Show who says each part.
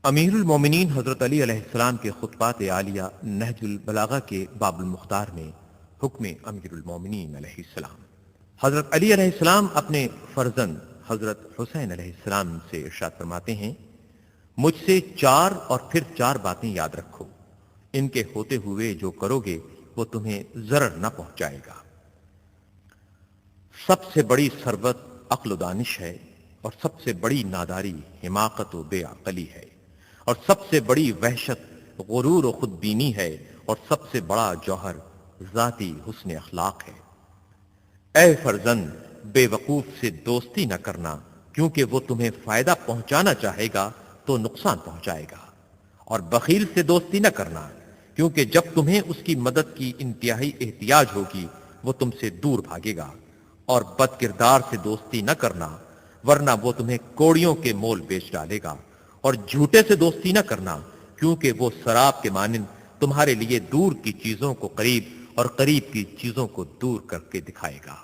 Speaker 1: امیر المومنین حضرت علی علیہ السلام کے خطبات عالیہ نہج البلاغہ کے باب المختار میں حکم امیر المومنین علیہ السلام۔ حضرت علی علیہ السلام اپنے فرزند حضرت حسین علیہ السلام سے ارشاد فرماتے ہیں، مجھ سے 4 اور پھر 4 باتیں یاد رکھو، ان کے ہوتے ہوئے جو کرو گے وہ تمہیں ضرر نہ پہنچائے گا۔ سب سے بڑی ثروت عقل و دانش ہے، اور سب سے بڑی ناداری حماقت و بے عقلی ہے، اور سب سے بڑی وحشت غرور و خود بینی ہے، اور سب سے بڑا جوہر ذاتی حسن اخلاق ہے۔ اے فرزند، بے وقوف سے دوستی نہ کرنا، کیونکہ وہ تمہیں فائدہ پہنچانا چاہے گا تو نقصان پہنچائے گا، اور بخیل سے دوستی نہ کرنا، کیونکہ جب تمہیں اس کی مدد کی انتہائی احتیاج ہوگی وہ تم سے دور بھاگے گا، اور بد کردار سے دوستی نہ کرنا، ورنہ وہ تمہیں کوڑیوں کے مول بیچ ڈالے گا، اور جھوٹے سے دوستی نہ کرنا، کیونکہ وہ سراب کے مانند تمہارے لیے دور کی چیزوں کو قریب اور قریب کی چیزوں کو دور کر کے دکھائے گا۔